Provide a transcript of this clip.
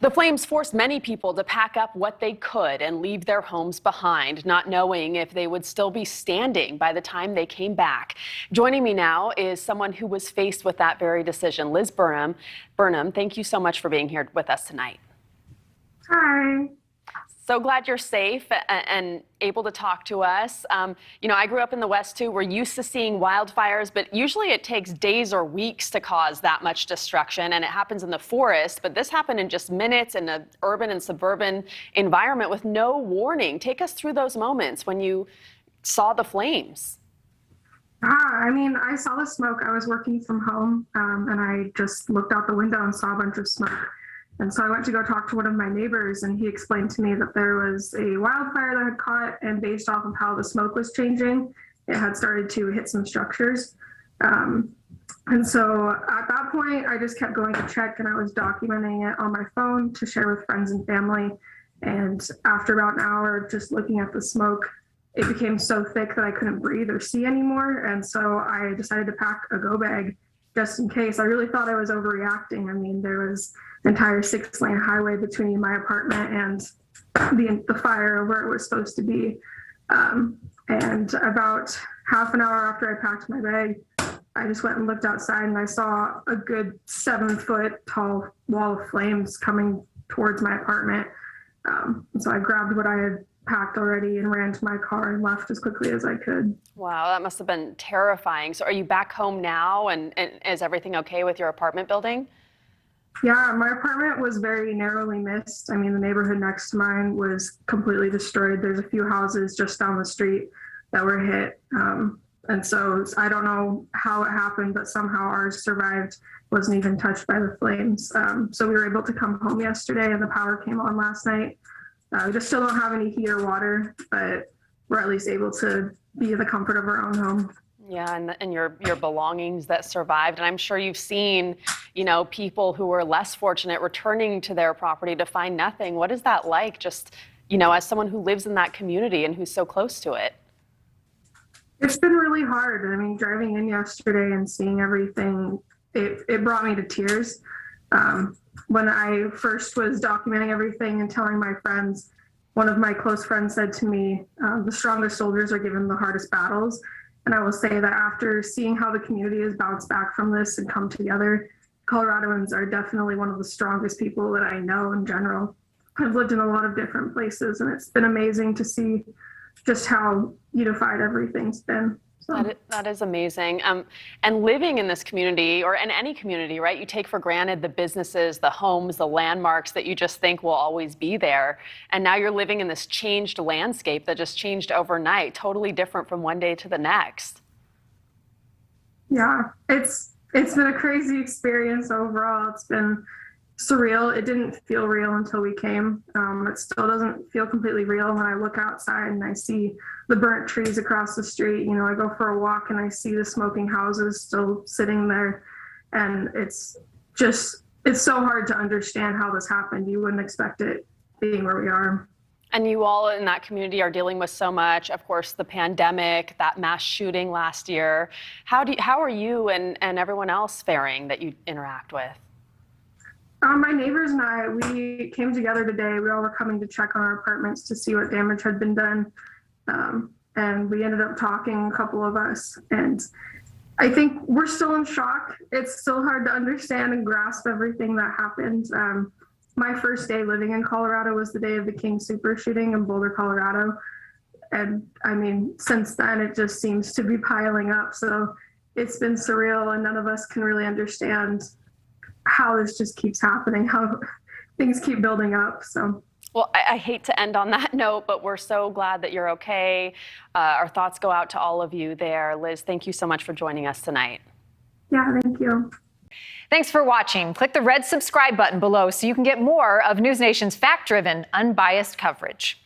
The flames forced many people to pack up what they could and leave their homes behind, not knowing if they would still be standing by the time they came back. Joining me now is someone who was faced with that very decision. Liz Burnham, thank you so much for being here with us tonight. Hi. So glad you're safe and able to talk to us. I grew up in the West too. We're used to seeing wildfires, but usually it takes days or weeks to cause that much destruction, and it happens in the forest. But this happened in just minutes in an urban and suburban environment with no warning. Take us through those moments when you saw the flames. I saw the smoke. I was working from home, and I just looked out the window and saw a bunch of smoke. And so I went to go talk to one of my neighbors, and he explained to me that there was a wildfire that had caught, and based off of how the smoke was changing, it had started to hit some structures. And so at that point, I just kept going to check, and I was documenting it on my phone to share with friends and family. And after about an hour of just looking at the smoke, it became so thick that I couldn't breathe or see anymore. And so I decided to pack a go bag just in case. I really thought I was overreacting. I mean, there was an entire 6-lane highway between my apartment and the fire where it was supposed to be. And about half an hour after I packed my bag, I just went and looked outside, and I saw a good 7-foot tall wall of flames coming towards my apartment. And so I grabbed what I had packed already and ran to my car and left as quickly as I could. Wow, that must have been terrifying. So are you back home now, and is everything okay with your apartment building? Yeah, my apartment was very narrowly missed. I mean, the neighborhood next to mine was completely destroyed. There's a few houses just down the street that were hit. And so I don't know how it happened, but somehow ours survived, wasn't even touched by the flames. So we were able to come home yesterday, and the power came on last night. We just still don't have any heat or water, but we're at least able to be in the comfort of our own home. Yeah, and your belongings that survived. And I'm sure you've seen, people who were less fortunate returning to their property to find nothing. What is that like, just, as someone who lives in that community and who's so close to it? It's been really hard. I mean, driving in yesterday and seeing everything, it brought me to tears. When I first was documenting everything and telling my friends, one of my close friends said to me, the strongest soldiers are given the hardest battles. And I will say that after seeing how the community has bounced back from this and come together, Coloradoans are definitely one of the strongest people that I know in general. I've lived in a lot of different places, and it's been amazing to see just how unified everything's been. So. That is amazing. And living in this community, or in any community, right, you take for granted the businesses, the homes, the landmarks that you just think will always be there. And now you're living in this changed landscape that just changed overnight, totally different from one day to the next. Yeah, it's been a crazy experience overall. It's been surreal. It didn't feel real until we came. It still doesn't feel completely real when I look outside and I see the burnt trees across the street. I go for a walk and I see the smoking houses still sitting there. And it's so hard to understand how this happened. You wouldn't expect it being where we are. And you all in that community are dealing with so much, of course, the pandemic, that mass shooting last year. How are you and everyone else faring that you interact with? My neighbors and I, we came together today. We all were coming to check on our apartments to see what damage had been done. And we ended up talking, a couple of us. And I think we're still in shock. It's still hard to understand and grasp everything that happened. My first day living in Colorado was the day of the King Super shooting in Boulder, Colorado. And I mean, since then, it just seems to be piling up. So it's been surreal, and none of us can really understand how this just keeps happening, how things keep building up. So. Well, I hate to end on that note, but we're so glad that you're okay. Our thoughts go out to all of you there. Liz, thank you so much for joining us tonight. Yeah, thank you. Thanks for watching. Click the red subscribe button below so you can get more of NewsNation's fact-driven, unbiased coverage.